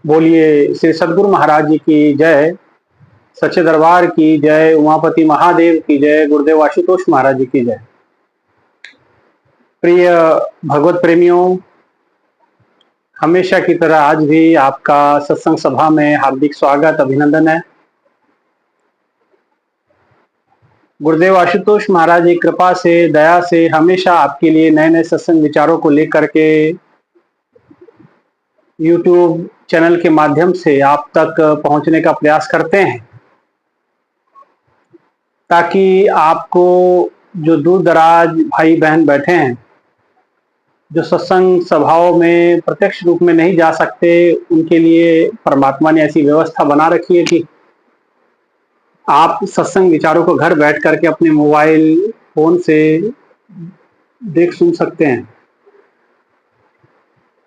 बोलिए श्री सद्गुरु महाराज जी की जय, सच्चे दरबार की जय, उमापति महादेव की जय, गुरुदेव आशुतोष महाराज जी की जय। प्रिय भगवत प्रेमियों, हमेशा की तरह आज भी आपका सत्संग सभा में हार्दिक स्वागत अभिनंदन है। गुरुदेव आशुतोष महाराज जी कृपा से, दया से हमेशा आपके लिए नए नए सत्संग विचारों को लेकर के YouTube चैनल के माध्यम से आप तक पहुंचने का प्रयास करते हैं, ताकि आपको जो दूर दराज भाई बहन बैठे हैं, जो सत्संग सभाओं में प्रत्यक्ष रूप में नहीं जा सकते, उनके लिए परमात्मा ने ऐसी व्यवस्था बना रखी है कि आप सत्संग विचारों को घर बैठ करके अपने मोबाइल फोन से देख सुन सकते हैं।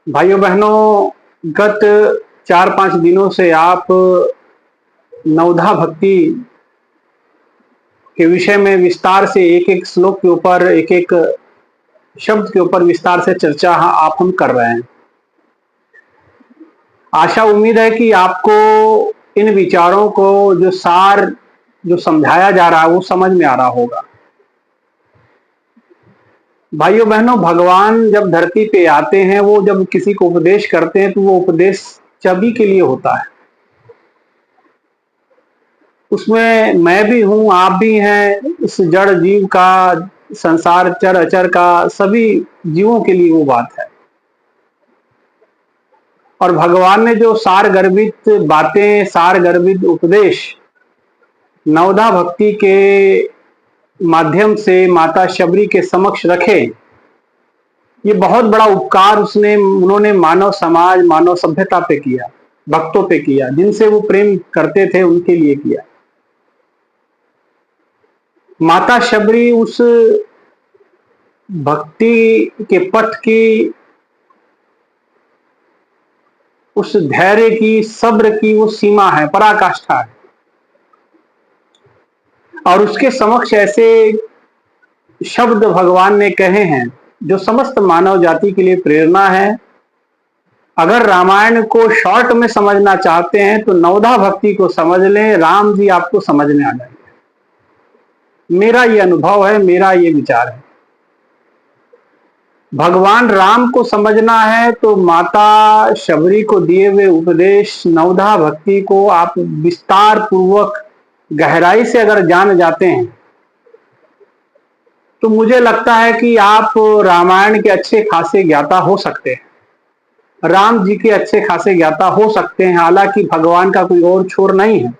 भाइयों बहनों, गत 4-5 दिनों से आप नवधा भक्ति के विषय में विस्तार से एक एक श्लोक के ऊपर, एक एक शब्द के ऊपर विस्तार से चर्चा आप हम कर रहे हैं। आशा उम्मीद है कि आपको इन विचारों को जो सार जो समझाया जा रहा है वो समझ में आ रहा होगा। भाइयों बहनों, भगवान जब धरती पे आते हैं, वो जब किसी को उपदेश करते हैं तो वो उपदेश सभी के लिए होता है। उसमें मैं भी हूं, आप भी हैं, इस जड़ जीव का, संसार चर अचर का, सभी जीवों के लिए वो बात है। और भगवान ने जो सार गर्भित बातें, सार गर्भित उपदेश नवधा भक्ति के माध्यम से माता शबरी के समक्ष रखे, ये बहुत बड़ा उपकार उन्होंने मानव समाज, मानव सभ्यता पे किया, भक्तों पे किया, जिनसे वो प्रेम करते थे उनके लिए किया। माता शबरी उस भक्ति के पथ की, उस धैर्य की, सब्र की वो सीमा है, पराकाष्ठा है। और उसके समक्ष ऐसे शब्द भगवान ने कहे हैं जो समस्त मानव जाति के लिए प्रेरणा है। अगर रामायण को शॉर्ट में समझना चाहते हैं तो नवधा भक्ति को समझ लें, राम जी आपको समझ में आ जाएंगे। मेरा ये अनुभव है, मेरा ये विचार है। भगवान राम को समझना है तो माता शबरी को दिए हुए उपदेश नवधा भक्ति को आप विस्तार पूर्वक गहराई से अगर जान जाते हैं तो मुझे लगता है कि आप रामायण के अच्छे खासे ज्ञाता हो सकते हैं, राम जी के अच्छे खासे ज्ञाता हो सकते हैं। हालांकि भगवान का कोई और छोर नहीं है।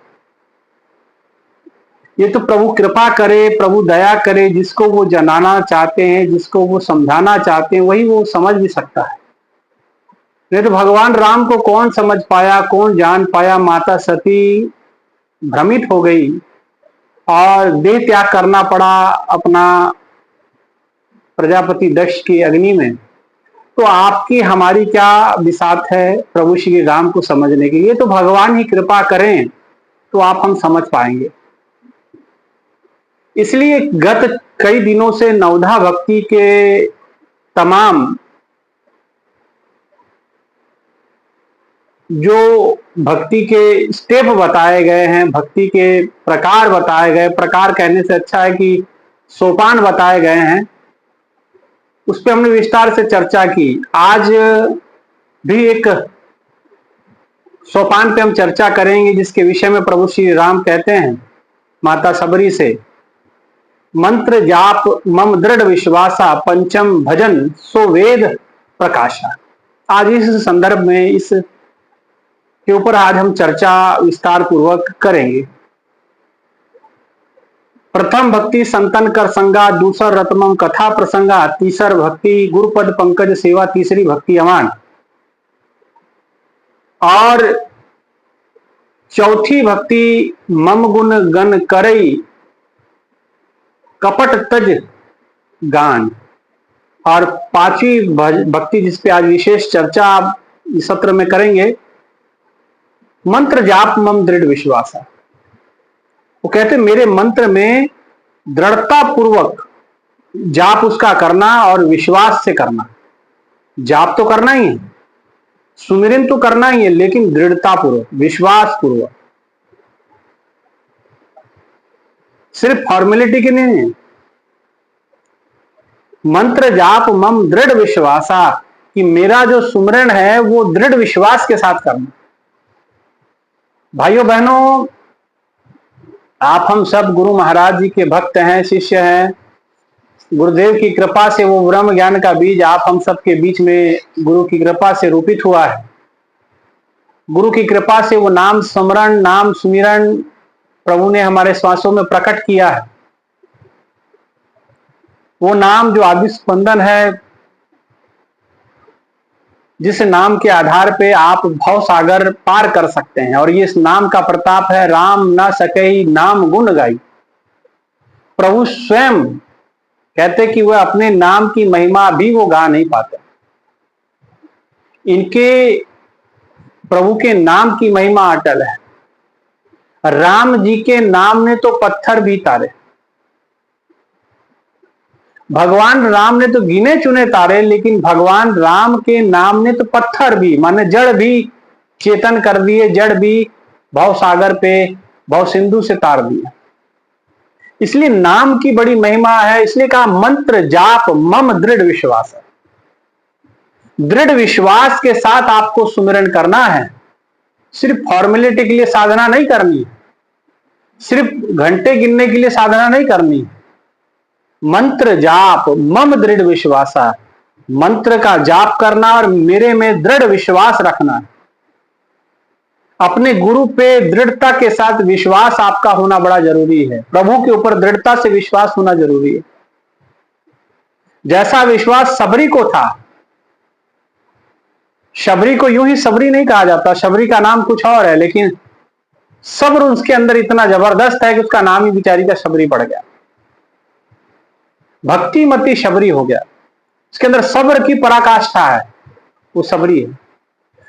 ये तो प्रभु कृपा करे, प्रभु दया करे, जिसको वो जनाना चाहते हैं, जिसको वो समझाना चाहते हैं, वही वो समझ भी सकता है। नहीं तो भगवान राम को कौन समझ पाया, कौन जान पाया। माता सती भ्रमित हो गई और देह त्याग करना पड़ा अपना प्रजापति दक्ष की अग्नि में। तो आपकी हमारी क्या बिसात है प्रभु श्री राम को समझने की। ये तो भगवान ही कृपा करें तो आप हम समझ पाएंगे। इसलिए गत कई दिनों से नवधा भक्ति के तमाम जो भक्ति के स्टेप बताए गए हैं, भक्ति के प्रकार बताए गए, प्रकार कहने से अच्छा है कि सोपान बताए गए हैं, उस पर हमने विस्तार से चर्चा की। आज भी एक सोपान पे हम चर्चा करेंगे जिसके विषय में प्रभु श्री राम कहते हैं माता शबरी से, मंत्र जाप मम दृढ़ विश्वासा, पंचम भजन सो वेद प्रकाशा। आज इस संदर्भ में, इस के ऊपर आज हम चर्चा विस्तार पूर्वक करेंगे। प्रथम भक्ति संतन कर संगा, दूसर रत्नम कथा प्रसंगा, तीसर भक्ति गुरुपद पंकज सेवा, तीसरी भक्ति अमान, और चौथी भक्ति मम गुण गण करई कपट तज गान, और पांचवी भक्ति जिसपे आज विशेष चर्चा इस सत्र में करेंगे, मंत्र जाप मम दृढ़ विश्वासा। वो कहते मेरे मंत्र में दृढ़ता पूर्वक जाप उसका करना और विश्वास से करना। जाप तो करना ही है, सुमिरन तो करना ही है, लेकिन दृढ़ता पूर्वक, विश्वास पूर्वक, सिर्फ फॉर्मेलिटी के नहीं है। मंत्र जाप मम दृढ़ विश्वासा, कि मेरा जो सुमिरन है वो दृढ़ विश्वास के साथ करना। भाइयों बहनों, आप हम सब गुरु महाराज जी के भक्त हैं, शिष्य हैं। गुरुदेव की कृपा से वो ब्रह्म ज्ञान का बीज आप हम सब के बीच में गुरु की कृपा से रोपित हुआ है। गुरु की कृपा से वो नाम स्मरण, नाम सुमिरन प्रभु ने हमारे श्वासों में प्रकट किया है। वो नाम जो आदि स्पंदन है, जिस नाम के आधार पे आप भव सागर पार कर सकते हैं। और ये इस नाम का प्रताप है, राम न सके नाम गुण गाई। प्रभु स्वयं कहते कि वह अपने नाम की महिमा भी वो गा नहीं पाते। इनके प्रभु के नाम की महिमा अटल है। राम जी के नाम ने तो पत्थर भी तारे, भगवान राम ने तो गिने चुने तारे, लेकिन भगवान राम के नाम ने तो पत्थर भी, माने जड़ भी चेतन कर दिए, जड़ भी भव सागर पे, भव सिंधु से तार दिया। इसलिए नाम की बड़ी महिमा है। इसलिए कहा मंत्र जाप मम दृढ़ विश्वास है। दृढ़ विश्वास के साथ आपको सुमिरन करना है। सिर्फ फॉर्मेलिटी के लिए साधना नहीं करनी, सिर्फ घंटे गिनने के लिए साधना नहीं करनी। मंत्र जाप मम दृढ़ विश्वासा, मंत्र का जाप करना और मेरे में दृढ़ विश्वास रखना। अपने गुरु पे दृढ़ता के साथ विश्वास आपका होना बड़ा जरूरी है। प्रभु के ऊपर दृढ़ता से विश्वास होना जरूरी है। जैसा विश्वास सबरी को था, शबरी को यूं ही सबरी नहीं कहा जाता, शबरी का नाम कुछ और है, लेकिन सब्र उसके अंदर इतना जबरदस्त है कि उसका नाम ही बेचारी का शबरी पड़ गया। भक्ति मती शबरी हो गया। उसके अंदर सब्र की पराकाष्ठा है, वो सबरी है।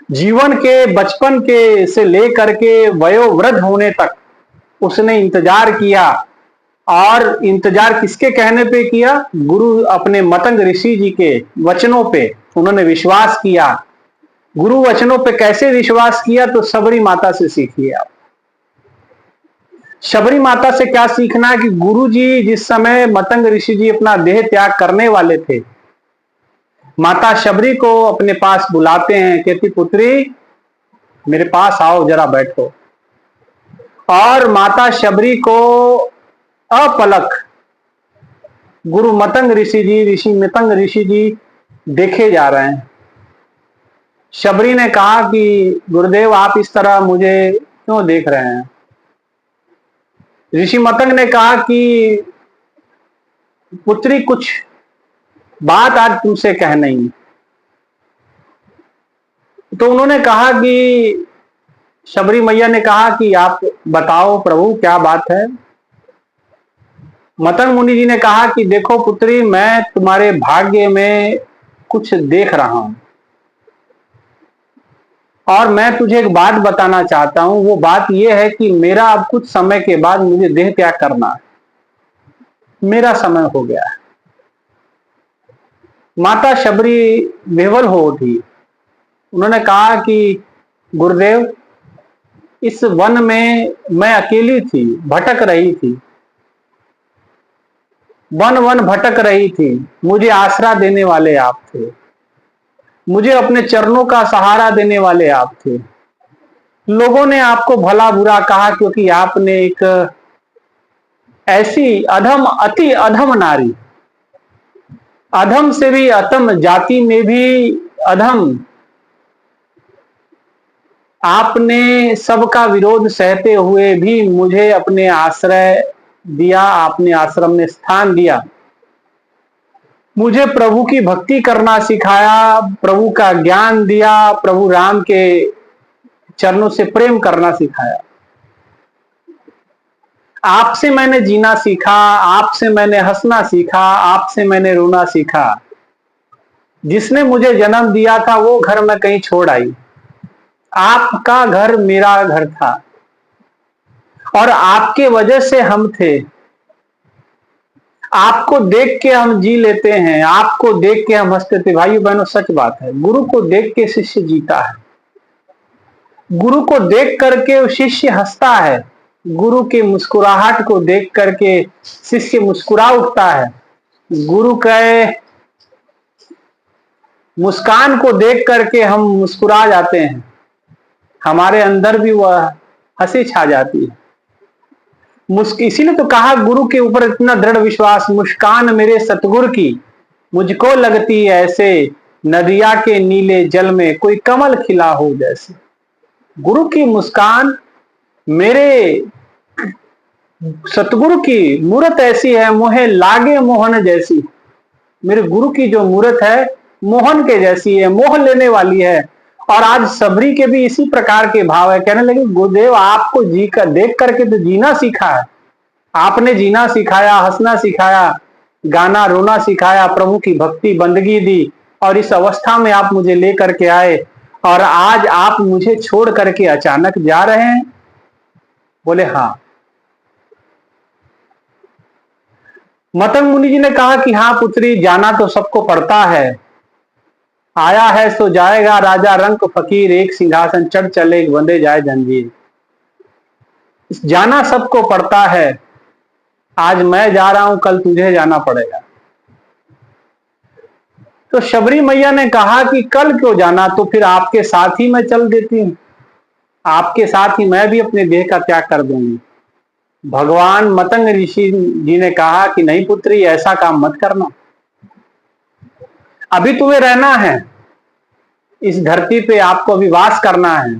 जीवन के बचपन के से लेकर के वयोवृद्ध होने तक उसने इंतजार किया। और इंतजार किसके कहने पे किया? गुरु अपने मतंग ऋषि जी के वचनों पे उन्होंने विश्वास किया। गुरु वचनों पे कैसे विश्वास किया? तो सबरी माता से सीखिए आप। शबरी माता से क्या सीखना है कि गुरु जी जिस समय मतंग ऋषि जी अपना देह त्याग करने वाले थे, माता शबरी को अपने पास बुलाते हैं, कहती पुत्री मेरे पास आओ, जरा बैठो। और माता शबरी को अपलक गुरु मतंग ऋषि जी, ऋषि मतंग ऋषि जी देखे जा रहे हैं। शबरी ने कहा कि गुरुदेव आप इस तरह मुझे क्यों देख रहे हैं? ऋषि मतंग ने कहा कि पुत्री कुछ बात आज तुमसे कहनी है। तो उन्होंने कहा कि शबरी मैया ने कहा कि आप बताओ प्रभु क्या बात है। मतंग मुनि जी ने कहा कि देखो पुत्री, मैं तुम्हारे भाग्य में कुछ देख रहा हूं और मैं तुझे एक बात बताना चाहता हूं। वो बात यह है कि मेरा अब कुछ समय के बाद मुझे देह त्याग करना है, मेरा समय हो गया है। माता शबरी विह्वल हो उठी। उन्होंने कहा कि गुरुदेव इस वन में मैं अकेली थी, भटक रही थी, वन वन भटक रही थी। मुझे आसरा देने वाले आप थे, मुझे अपने चरणों का सहारा देने वाले आप थे। लोगों ने आपको भला बुरा कहा क्योंकि आपने एक ऐसी अधम, अति अधम नारी, अधम से भी अधम जाति में भी अधम, आपने सबका विरोध सहते हुए भी मुझे अपने आश्रय दिया, आपने आश्रम में स्थान दिया, मुझे प्रभु की भक्ति करना सिखाया, प्रभु का ज्ञान दिया, प्रभु राम के चरणों से प्रेम करना सिखाया। आपसे मैंने जीना सीखा, आपसे मैंने हंसना सीखा, आपसे मैंने रोना सीखा। जिसने मुझे जन्म दिया था वो घर में कहीं छोड़ आई। आपका घर मेरा घर था और आपके वजह से हम थे। आपको देख के हम जी लेते हैं, आपको देख के हम हंसते थे। भाइयों बहनों, सच बात है, गुरु को देख के शिष्य जीता है, गुरु को देख करके शिष्य हंसता है, गुरु के मुस्कुराहट को देख करके शिष्य मुस्कुरा उठता है, गुरु के मुस्कान को देख करके हम मुस्कुरा जाते हैं, हमारे अंदर भी वह हंसी छा जाती है। इसीलिए तो कहा गुरु के ऊपर इतना दृढ़ विश्वास, मुस्कान मेरे सतगुरु की मुझको लगती ऐसे, नदिया के नीले जल में कोई कमल खिला हो जैसे। गुरु की मुस्कान, मेरे सतगुरु की मूरत ऐसी है, मोहे लागे मोहन जैसी। मेरे गुरु की जो मूरत है मोहन के जैसी है, मोह लेने वाली है। और आज सबरी के भी इसी प्रकार के भाव है। कहने लगे गुरुदेव आपको जी कर देख करके तो जीना सीखा है, आपने जीना सिखाया, हंसना सिखाया, गाना रोना सिखाया, प्रभु की भक्ति बंदगी दी, और इस अवस्था में आप मुझे लेकर के आए, और आज आप मुझे छोड़ करके अचानक जा रहे हैं। बोले हाँ। मतंग मुनि जी ने कहा कि हाँ पुत्री, जाना तो सबको पड़ता है, आया है सो जाएगा, राजा रंक फकीर, एक सिंहासन चढ़ चले एक बंधे जाए जंजीर। जाना सबको पड़ता है, आज मैं जा रहा हूं, कल तुझे जाना पड़ेगा। तो शबरी मैया ने कहा कि कल क्यों जाना, तो फिर आपके साथ ही मैं चल देती हूं, आपके साथ ही मैं भी अपने देह का त्याग कर दूंगी। भगवान मतंग ऋषि जी ने कहा कि नहीं पुत्री, ऐसा काम मत करना, अभी तुम्हें रहना है इस धरती पे, आपको अभी वास करना है।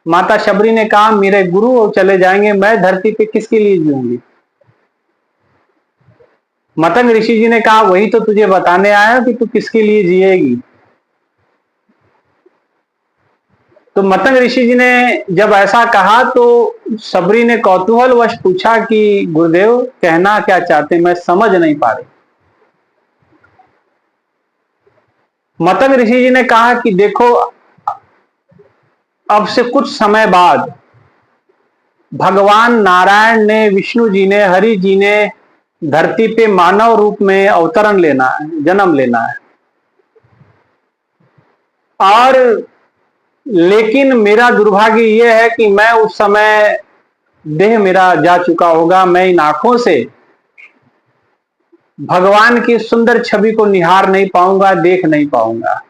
माता शबरी ने कहा मेरे गुरु चले जाएंगे, मैं धरती पे किसके लिए जीऊंगी। मतंग ऋषि जी ने कहा वही तो तुझे बताने आया कि तू किसके लिए जिएगी। तो मतंग ऋषि जी ने जब ऐसा कहा तो शबरी ने कौतूहलवश पूछा कि गुरुदेव कहना क्या चाहते, मैं समझ नहीं पा रही। मतंग ऋषि जी ने कहा कि देखो, अब से कुछ समय बाद भगवान नारायण ने, विष्णु जी ने, हरि जी ने धरती पे मानव रूप में अवतरण लेना है, जन्म लेना है। और लेकिन मेरा दुर्भाग्य यह है कि मैं उस समय, देह मेरा जा चुका होगा, मैं इन आंखों से भगवान की सुंदर छवि को निहार नहीं पाऊंगा, देख नहीं पाऊंगा,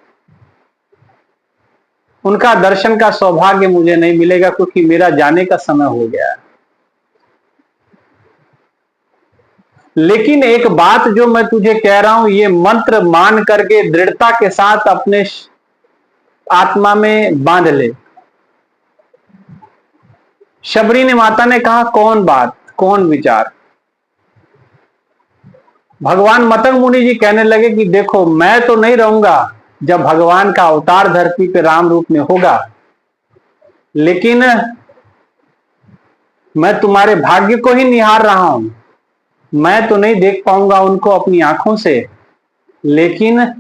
उनका दर्शन का सौभाग्य मुझे नहीं मिलेगा, क्योंकि मेरा जाने का समय हो गया है। लेकिन एक बात जो मैं तुझे कह रहा हूं, ये मंत्र मान करके दृढ़ता के साथ अपने आत्मा में बांध ले। शबरी ने माता ने कहा कौन बात, कौन विचार। भगवान मतंग मुनि जी कहने लगे कि देखो, मैं तो नहीं रहूंगा जब भगवान का अवतार धरती पे राम रूप में होगा, लेकिन मैं तुम्हारे भाग्य को ही निहार रहा हूं, मैं तो नहीं देख पाऊंगा उनको अपनी आंखों से, लेकिन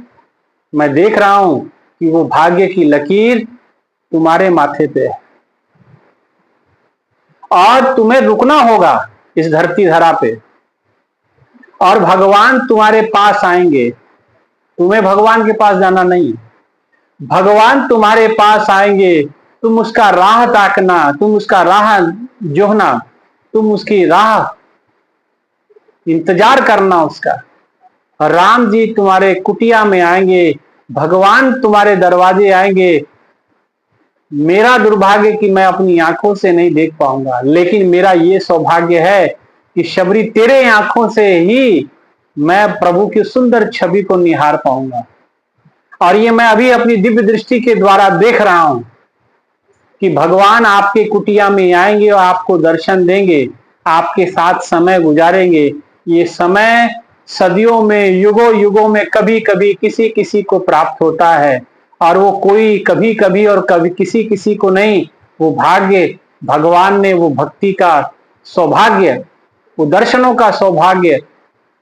मैं देख रहा हूं कि वो भाग्य की लकीर तुम्हारे माथे पे है, और तुम्हें रुकना होगा इस धरती धरा पे, और भगवान तुम्हारे पास आएंगे। तुम्हें भगवान के पास जाना नहीं, भगवान तुम्हारे पास आएंगे, तुम उसका राह ताकना, तुम उसका राह जोहना, तुम उसकी राह इंतजार करना उसका। राम जी तुम्हारे कुटिया में आएंगे, भगवान तुम्हारे दरवाजे आएंगे। मेरा दुर्भाग्य कि मैं अपनी आंखों से नहीं देख पाऊंगा, लेकिन मेरा ये सौभाग्य है कि शबरी तेरे आंखों से ही मैं प्रभु की सुंदर छवि को निहार पाऊंगा। और ये मैं अभी अपनी दिव्य दृष्टि के द्वारा देख रहा हूं कि भगवान आपके कुटिया में आएंगे और आपको दर्शन देंगे, आपके साथ समय गुजारेंगे। ये समय सदियों में, युगों युगों में कभी कभी किसी किसी को प्राप्त होता है, और वो कोई कभी कभी और कभी किसी किसी को नहीं। वो भाग्य भगवान ने, वो भक्ति का सौभाग्य, वो दर्शनों का सौभाग्य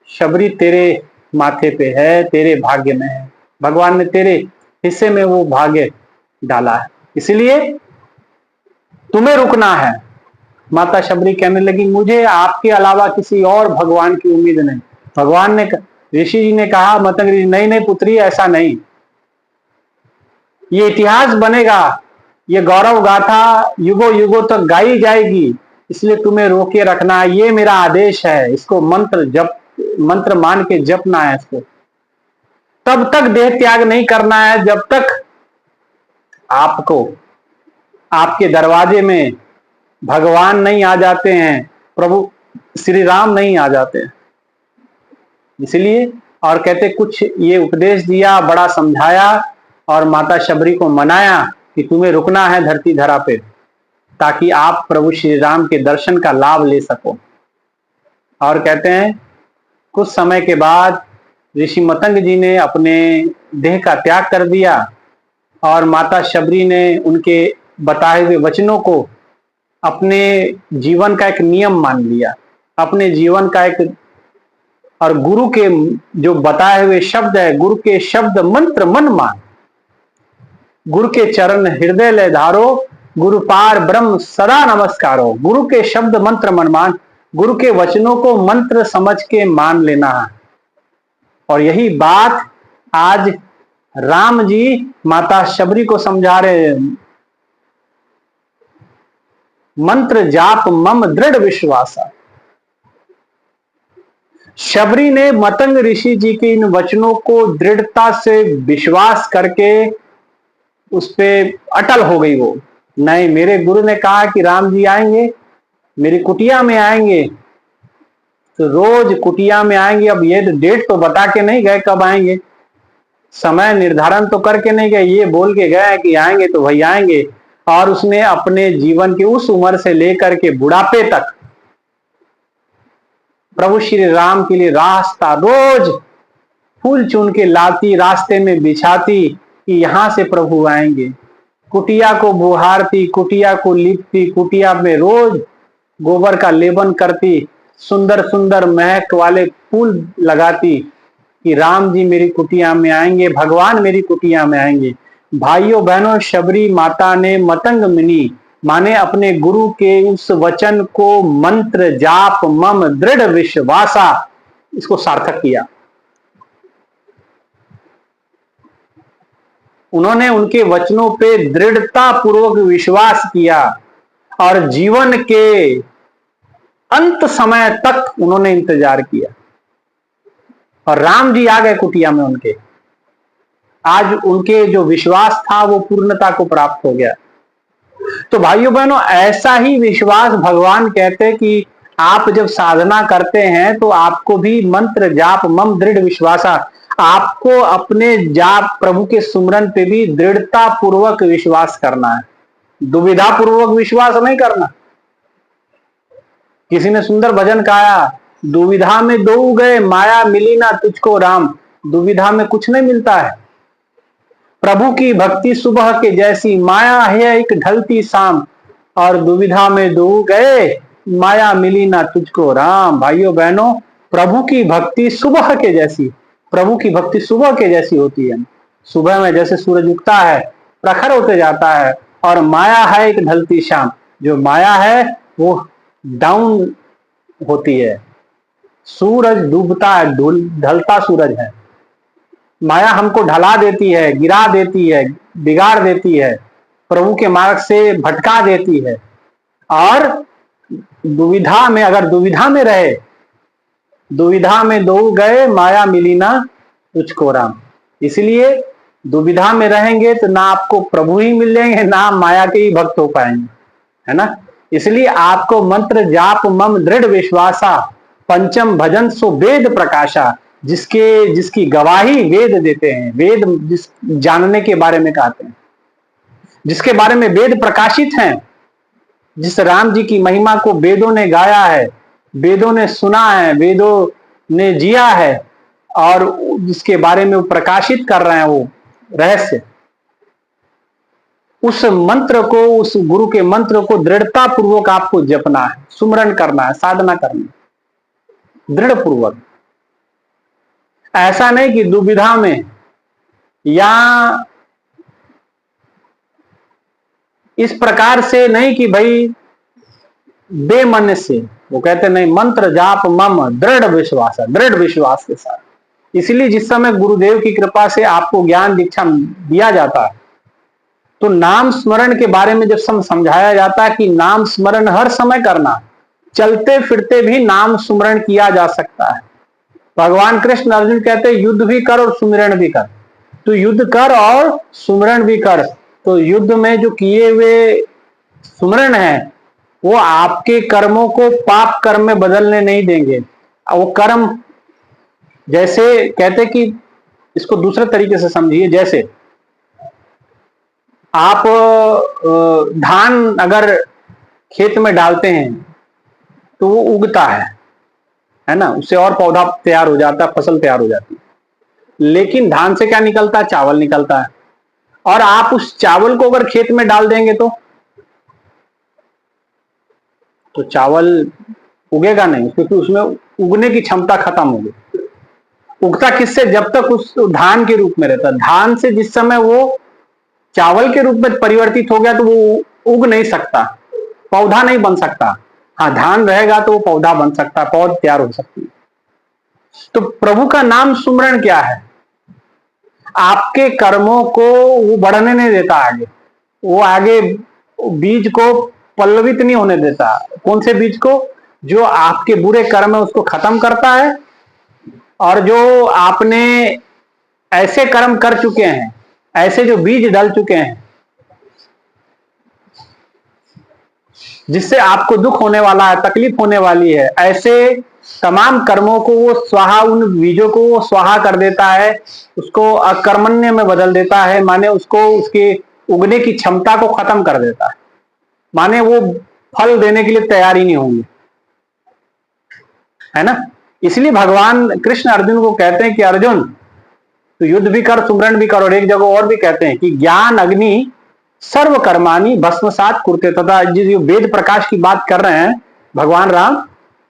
शबरी तेरे माथे पे है, तेरे भाग्य में है। भगवान ने तेरे हिस्से में वो भाग्य डाला है, इसलिए तुम्हें रुकना है। माता शबरी कहने लगी, मुझे आपके अलावा किसी और भगवान की उम्मीद नहीं। भगवान ने, ऋषि जी ने कहा, मतंग ऋषि, नहीं नहीं पुत्री, ऐसा नहीं, ये इतिहास बनेगा, ये गौरव गाथा युगों युगों तक गाई जाएगी, इसलिए तुम्हें रोके रखना, ये मेरा आदेश है, इसको मंत्र मान के जपना है इसको। तब तक देह त्याग नहीं करना है जब तक आपको आपके दरवाजे में भगवान नहीं आ जाते हैं, प्रभु श्री राम नहीं आ जाते हैं। इसलिए, और कहते कुछ ये उपदेश दिया, बड़ा समझाया और माता शबरी को मनाया कि तुम्हें रुकना है धरती धरा पे, ताकि आप प्रभु श्री राम के दर्शन का लाभ ले सको। और कहते हैं कुछ समय के बाद ऋषि मतंग जी ने अपने देह का त्याग कर दिया और माता शबरी ने उनके बताए हुए वचनों को अपने जीवन का एक नियम मान लिया, अपने जीवन का एक, और गुरु के जो बताए हुए शब्द है, गुरु के शब्द मंत्र मन मान, गुरु के चरण हृदय ले धारो, गुरु पार ब्रह्म सदा नमस्कारो। गुरु के शब्द मंत्र मन मान, गुरु के वचनों को मंत्र समझ के मान लेना है। और यही बात आज राम जी माता शबरी को समझा रहे हैं। मंत्र जाप मम दृढ़ विश्वासा। शबरी ने मतंग ऋषि जी के इन वचनों को दृढ़ता से विश्वास करके उस पे अटल हो गई। वो नहीं, मेरे गुरु ने कहा कि राम जी आएंगे, मेरी कुटिया में आएंगे, तो रोज कुटिया में आएंगे। अब ये डेट तो बता के नहीं गए कब आएंगे, समय निर्धारण तो करके नहीं गए, ये बोल के गए कि आएंगे तो वही आएंगे। और उसने अपने जीवन की उस उम्र से लेकर के बुढ़ापे तक प्रभु श्री राम के लिए रास्ता रोज फूल चुन के लाती, रास्ते में बिछाती कि यहां से प्रभु आएंगे। कुटिया को बुहारती, कुटिया को लिपती, कुटिया में रोज गोबर का लेपन करती, सुंदर सुंदर महक वाले फूल लगाती कि राम जी मेरी कुटिया में आएंगे, भगवान मेरी कुटिया में आएंगे। भाइयों बहनों, शबरी माता ने मतंग मुनि माने अपने गुरु के उस वचन को मंत्र जाप मम दृढ़ विश्वासा, इसको सार्थक किया। उन्होंने उनके वचनों पे दृढ़ता पूर्वक विश्वास किया और जीवन के अंत समय तक उन्होंने इंतजार किया। और राम जी आ गए कुटिया में उनके। आज उनके जो विश्वास था वो पूर्णता को प्राप्त हो गया। तो भाइयों बहनों, ऐसा ही विश्वास भगवान कहते कि आप जब साधना करते हैं तो आपको भी मंत्र जाप मम दृढ़ विश्वासा, आपको अपने जाप प्रभु के सुमरन पे भी दृढ़ता पूर्वक विश्वास करना है, दुविधा पूर्वक विश्वास नहीं करना। किसी ने सुंदर भजन गाया, दुविधा में दो गए माया मिली ना तुझको राम। दुविधा में कुछ नहीं मिलता है। प्रभु की भक्ति सुबह के जैसी, माया है एक ढलती शाम, और दुविधा में दो गए माया मिली ना तुझको राम। भाइयों बहनों, प्रभु की भक्ति सुबह के जैसी, प्रभु की भक्ति सुबह के जैसी होती है। सुबह में जैसे सूरज उगता है, प्रखर होते जाता है, और माया है एक ढलती शाम। जो माया है वो डाउन होती है, सूरज डूबता है, ढलता सूरज है। माया हमको ढला देती है, गिरा देती है, बिगाड़ देती है, प्रभु के मार्ग से भटका देती है। और दुविधा में, अगर दुविधा में रहे, दुविधा में दो गए माया मिली ना तुझको राम। इसलिए दुविधा में रहेंगे तो ना आपको प्रभु ही मिल जाएंगे, ना माया के ही भक्त हो पाएंगे, है ना। इसलिए आपको मंत्र जाप मम दृढ़ विश्वासा, पंचम भजन सो वेद प्रकाशा, जिसकी गवाही वेद देते हैं। वेद जिस जानने के बारे में कहते हैं, जिसके बारे में वेद प्रकाशित हैं, जिस राम जी की महिमा को वेदों ने गाया है, वेदों ने सुना है, वेदों ने जिया है, और जिसके बारे में वो प्रकाशित कर रहे हैं वो रहस्य, उस मंत्र को, उस गुरु के मंत्र को दृढ़ता पूर्वक आपको जपना है, सुमरन करना है, साधना करनी है दृढ़ पूर्वक। ऐसा नहीं कि दुविधा में या इस प्रकार से नहीं कि भाई बेमन से, वो कहते नहीं, मंत्र जाप मम दृढ़ विश्वास, दृढ़ विश्वास के साथ। इसलिए जिस समय गुरुदेव की कृपा से आपको ज्ञान दीक्षा दिया जाता है तो नाम स्मरण के बारे में जब समझाया जाता है कि नाम स्मरण हर समय करना, चलते फिरते भी नाम स्मरण किया जा सकता है। भगवान कृष्ण अर्जुन कहते हैं युद्ध भी कर और सुमिरण भी कर, तो युद्ध कर और सुमिरण भी कर। तो युद्ध में जो किए हुए सुमिरण है वो आपके कर्मों को पाप कर्म में बदलने नहीं देंगे। वो कर्म जैसे कहते कि इसको दूसरे तरीके से समझिए, जैसे आप धान अगर खेत में डालते हैं तो वो उगता है ना, उससे और पौधा तैयार हो जाता है, फसल तैयार हो जाती है। लेकिन धान से क्या निकलता है? चावल निकलता है। और आप उस चावल को अगर खेत में डाल देंगे तो चावल उगेगा नहीं, क्योंकि उसमें उगने की क्षमता खत्म हो गई। उगता किससे? जब तक उस धान के रूप में रहता। धान से जिस समय वो चावल के रूप में परिवर्तित हो गया तो वो उग नहीं सकता, पौधा नहीं बन सकता। हाँ, धान रहेगा तो वो पौधा बन सकता है, पौध तैयार हो सकती है। तो प्रभु का नाम सुमरण क्या है? आपके कर्मों को वो बढ़ने नहीं देता आगे, वो आगे बीज को पल्लवित नहीं होने देता। कौन से बीज को? जो आपके बुरे कर्म है उसको खत्म करता है, और जो आपने ऐसे कर्म कर चुके हैं, ऐसे जो बीज डल चुके हैं जिससे आपको दुख होने वाला है, तकलीफ होने वाली है, ऐसे तमाम कर्मों को वो स्वाहा, उन बीजों को वो स्वाहा कर देता है, उसको अकर्मण्य में बदल देता है, माने उसको उसके उगने की क्षमता को खत्म कर देता है, माने वो फल देने के लिए तैयार ही नहीं होंगे, है ना। इसलिए भगवान कृष्ण अर्जुन को कहते हैं कि अर्जुन तो युद्ध भी कर, सुमरण भी कर। और एक जगह और भी कहते हैं कि ज्ञान अग्नि सर्व कर्माणी भस्मसात कुरुते, तथा जो वेद प्रकाश की बात कर रहे हैं भगवान राम,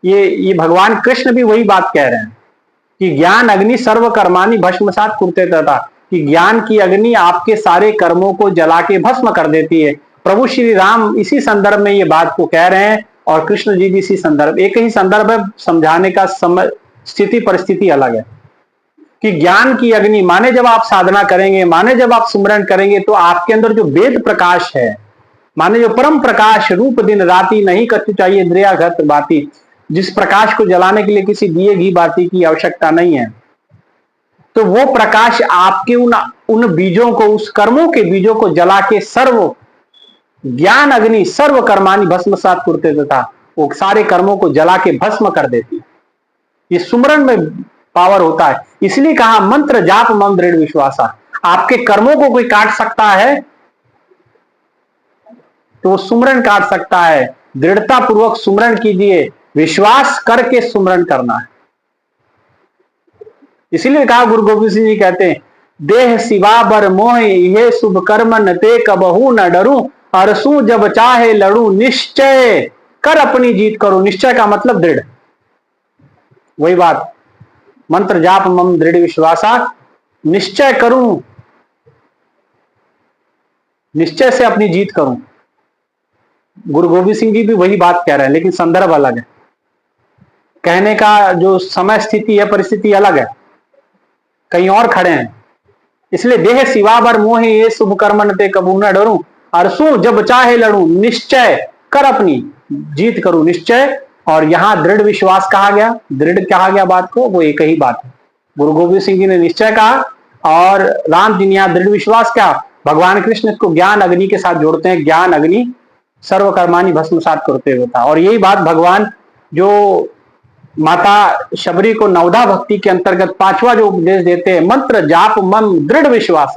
ये भगवान कृष्ण भी वही बात कह रहे हैं कि ज्ञान अग्नि सर्व कर्माणी भस्मसात कुरुते, तथा कि ज्ञान की अग्नि आपके सारे कर्मों को जला के भस्म कर देती है। प्रभु श्री राम इसी संदर्भ में ये बात को कह रहे हैं, और कृष्ण जी भी इसी संदर्भ, एक ही संदर्भ है, समझाने का समय स्थिति परिस्थिति अलग है। कि ज्ञान की अग्नि माने जब आप साधना करेंगे, माने जब आप सुमरण करेंगे, तो आपके अंदर जो वेद प्रकाश है, माने जो परम प्रकाश रूप दिन राति नहीं कछु चाहिए दृया घत बाती, जिस प्रकाश को जलाने के लिए किसी दिए घी बाती की आवश्यकता नहीं है, तो वो प्रकाश आपके उन बीजों को, उस कर्मों के बीजों को जला के सर्व ज्ञान अग्नि सर्व कर्मानि भस्मसात कुरुते, तथा वो सारे कर्मों को जला के भस्म कर देती है। ये सुमरण में पावर होता है। इसलिए कहा मंत्र जाप मम दृढ़ विश्वासा। आपके कर्मों को कोई काट सकता है तो वो सुमरण काट सकता है। दृढ़ता पूर्वक सुमरण कीजिए, विश्वास करके सुमरण करना है। इसीलिए कहा गुरु गोविंद सिंह जी कहते हैं, देह सिवा बर मोह ये शुभ कर्म न ते कबहू न डरू, अरसू जब चाहे लड़ू निश्चय कर अपनी जीत करो। निश्चय का मतलब दृढ़, वही बात, मंत्र जाप मम दृढ़ विश्वासा, निश्चय करूं, निश्चय से अपनी जीत करूं। गुरु गोविंद सिंह जी भी वही बात कह रहे हैं, लेकिन संदर्भ अलग है, कहने का जो समय स्थिति है, परिस्थिति अलग है, कहीं और खड़े हैं। इसलिए देह सिवा बर मोह ये शुभ कर्म न ते कबू न डरूं, अरसू जब चाहे लड़ूं निश्चय कर अपनी जीत करूं। निश्चय और यहां दृढ़ विश्वास कहा गया, दृढ़ कहा गया बात को, वो एक ही बात है। गुरु गोविंद सिंह जी ने निश्चय कहा और राम जी ने यहां दृढ़ विश्वास क्या। भगवान कृष्ण इसको ज्ञान अग्नि के साथ जोड़ते हैं, ज्ञान अग्नि सर्व कर्मानि भस्मसात करते हुए था। और यही बात भगवान जो माता शबरी को नवधा भक्ति के अंतर्गत पांचवा जो उपदेश देते हैं, मंत्र जाप मम दृढ़ विश्वास,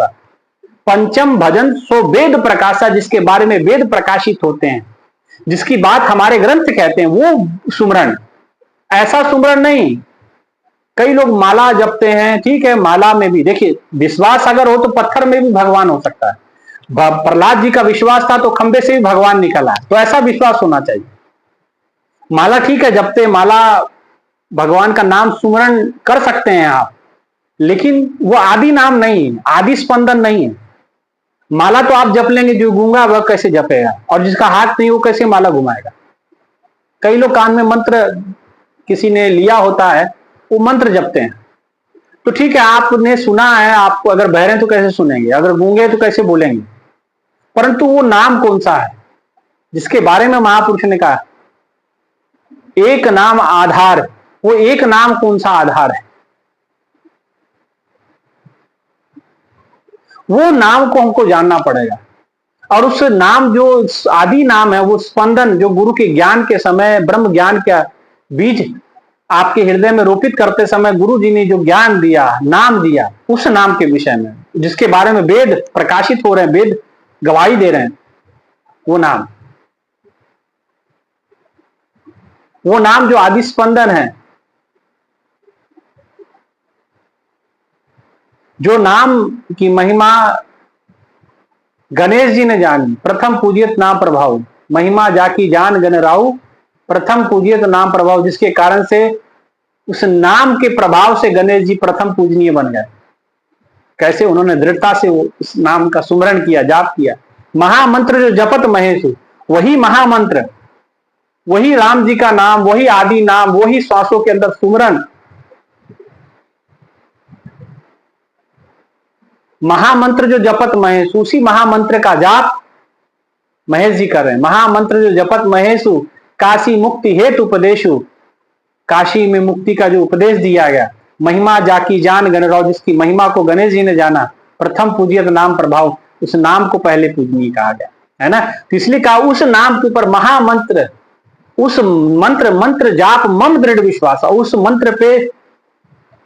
पंचम भजन सो वेद प्रकाशा, जिसके बारे में वेद प्रकाशित होते हैं, जिसकी बात हमारे ग्रंथ कहते हैं, वो सुमरण। ऐसा सुमरण नहीं, कई लोग माला जपते हैं, ठीक है, माला में भी देखिए विश्वास अगर हो तो पत्थर में भी भगवान हो सकता है। प्रहलाद जी का विश्वास था तो खंबे से भी भगवान निकला, तो ऐसा विश्वास होना चाहिए। माला ठीक है जपते, माला भगवान का नाम सुमरण कर सकते हैं आप, लेकिन वो आदि नाम नहीं है, आदि स्पंदन नहीं है। माला तो आप जप लेंगे, जो गूंगा वह कैसे जपेगा, और जिसका हाथ नहीं वो कैसे माला घुमाएगा। कई लोग कान में मंत्र किसी ने लिया होता है, वो मंत्र जपते हैं। तो ठीक है, आपने सुना है, आप अगर बहरे हैं तो कैसे सुनेंगे, अगर गूंगे तो कैसे बोलेंगे, परंतु वो नाम कौन सा है जिसके बारे में महापुरुष ने कहा एक नाम आधार, वो एक नाम कौन सा आधार है, वो नाम को हमको जानना पड़ेगा। और उस नाम जो आदि नाम है, वो स्पंदन जो गुरु के ज्ञान के समय, ब्रह्म ज्ञान का बीज आपके हृदय में रोपित करते समय गुरु जी ने जो ज्ञान दिया, नाम दिया, उस नाम के विषय में जिसके बारे में वेद प्रकाशित हो रहे हैं, वेद गवाही दे रहे हैं, वो नाम जो आदि स्पंदन है, जो नाम की महिमा गणेश जी ने जानी, प्रथम पूजियत नाम प्रभाव, महिमा जाकी जान गण राउ, प्रथम पूजियत नाम प्रभाव, जिसके कारण से उस नाम के प्रभाव से गणेश जी प्रथम पूजनीय बन गए। कैसे? उन्होंने दृढ़ता से उस नाम का सुमरण किया, जाप किया। महामंत्र जो जपत महेश, वही महामंत्र, वही राम जी का नाम, वही आदि नाम, वही श्वासों के अंदर सुमरण, महामंत्र जो जपत महेश, उसी महामंत्र का जाप महेश जी कर रहे हैं। महामंत्र जो जपत महेशु, काशी मुक्ति हेतु उपदेशु, काशी में मुक्ति का जो उपदेश दिया गया, महिमा जाकी जान गणराव, जिसकी महिमा को गणेश जी ने जाना, प्रथम पूजियत नाम प्रभाव, उस नाम को पहले पूजनीय कहा गया है ना। तो इसलिए कहा उस नाम के ऊपर महामंत्र, उस मंत्र जाप मम दृढ़ विश्वास, उस मंत्र पे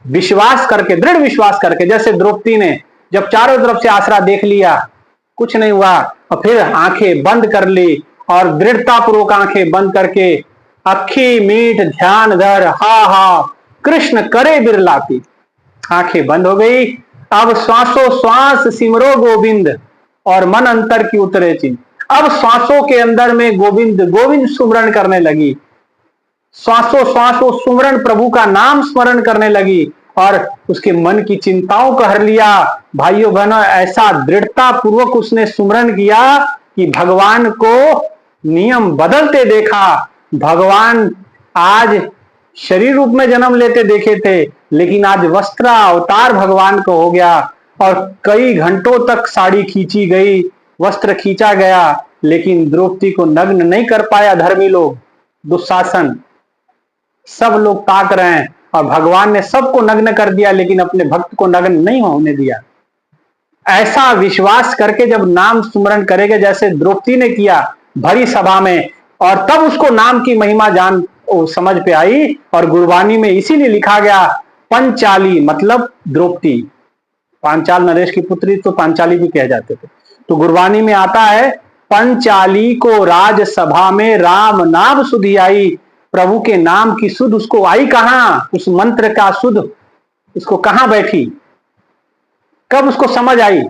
विश्वास करके, दृढ़ विश्वास करके, जैसे द्रौपदी ने जब चारों तरफ से आसरा देख लिया, कुछ नहीं हुआ, और फिर आंखें बंद कर ली और दृढ़ता पूर्वक आंखें बंद करके अखी मीठ ध्यान धर, हा कृष्ण करे बिरलाती, आंखें बंद हो गई। अब श्वासों श्वास सिमरो गोविंद और मन अंतर की उतरे चिन्ह, अब श्वासों के अंदर में गोविंद गोविंद सुमरण करने लगी, श्वासों श्वास वो सुमरण, प्रभु का नाम स्मरण करने लगी और उसके मन की चिंताओं को हर लिया। भाइयों बहनों, ऐसा दृढ़ता पूर्वक उसने सुमरण किया कि भगवान को नियम बदलते देखा। भगवान आज शरीर रूप में जन्म लेते देखे थे, लेकिन आज वस्त्र अवतार भगवान को हो गया और कई घंटों तक साड़ी खींची गई, वस्त्र खींचा गया, लेकिन द्रौपदी को नग्न नहीं कर पाया धर्मी लोग, दुशासन, सब लोग ताक रहे हैं और भगवान ने सबको नग्न कर दिया, लेकिन अपने भक्त को नग्न नहीं होने दिया। ऐसा विश्वास करके जब नाम सुमरण करेंगे, जैसे द्रौपदी ने किया भरी सभा में, और तब उसको नाम की महिमा जान समझ पे आई। और गुरबानी में इसीलिए लिखा गया पंचाली, मतलब द्रौपदी, पांचाल नरेश की पुत्री तो पांचाली भी कह जाते थे। तो गुरबानी में आता है पंचाली को राज सभा में राम नाम सुधि आई, प्रभु के नाम की सुध उसको आई कहां, उस मंत्र का सुध उसको कहां बैठी, कब उसको समझ आई?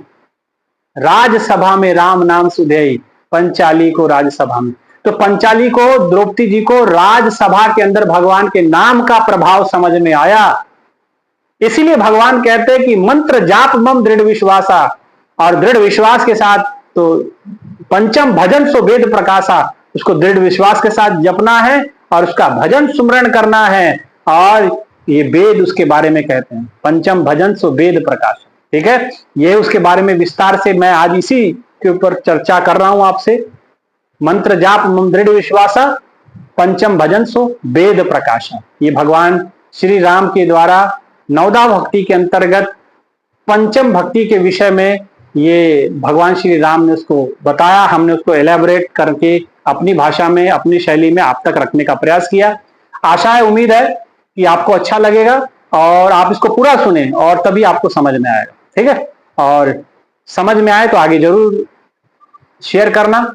राजसभा में राम नाम सुधि आई, पंचाली को राजसभा में। तो पंचाली को, द्रौपदी जी को राजसभा के अंदर भगवान के नाम का प्रभाव समझ में आया। इसीलिए भगवान कहते हैं कि मंत्र जाप मम दृढ़ विश्वासा, और दृढ़ विश्वास के साथ तो पंचम भजन सो वेद प्रकाशा, उसको दृढ़ विश्वास के साथ जपना है और उसका भजन सुमरण करना है। और ये वेद उसके बारे में कहते हैं, पंचम भजन सो वेद प्रकाश, ठीक है। ये उसके बारे में विस्तार से मैं आज इसी के ऊपर चर्चा कर रहा हूं आपसे। मंत्र जाप मम दृढ़ विश्वासा, पंचम भजन सो वेद प्रकाशा, ये भगवान श्री राम के द्वारा नवदा भक्ति के अंतर्गत पंचम भक्ति के विषय में ये भगवान श्री राम ने उसको बताया। हमने उसको एलैबोरेट करके अपनी भाषा में, अपनी शैली में आप तक रखने का प्रयास किया। आशा है, उम्मीद है कि आपको अच्छा लगेगा और आप इसको पूरा सुने और तभी आपको समझ में आएगा, ठीक है। और समझ में आए तो आगे जरूर शेयर करना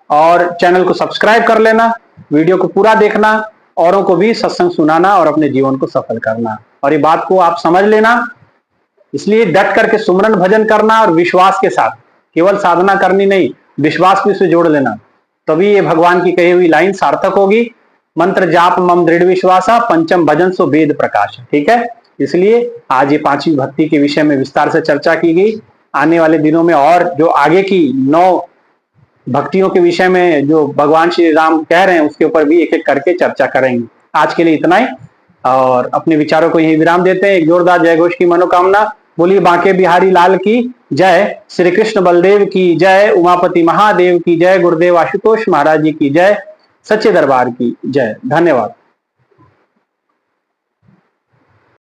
और चैनल को सब्सक्राइब कर लेना, वीडियो को पूरा देखना, औरों को भी सत्संग सुनाना और अपने जीवन को सफल करना। और ये बात को आप समझ लेना, इसलिए डट करके सुमरन भजन करना और विश्वास के साथ, केवल साधना करनी नहीं, विश्वास भी उसे जोड़ लेना, तभी ये भगवान की कही हुई लाइन सार्थक होगी। मंत्र जाप मम दृढ़ विश्वासा, पंचम भजन सो वेद प्रकाश, ठीक है। इसलिए आज ये पांचवी भक्ति के विषय में विस्तार से चर्चा की गई। आने वाले दिनों में और जो आगे की 9 भक्तियों के विषय में जो भगवान श्री राम कह रहे हैं उसके ऊपर भी एक एक करके चर्चा करेंगे। आज के लिए इतना ही, और अपने विचारों को यही विराम देते हैं। एक जोरदार जय घोष की मनोकामना। बोलिए बांके बिहारी लाल की जय, श्री कृष्ण बलदेव की जय, उमापति महादेव की जय, गुरुदेव आशुतोष महाराज जी की जय, सच्चे दरबार की जय। धन्यवाद।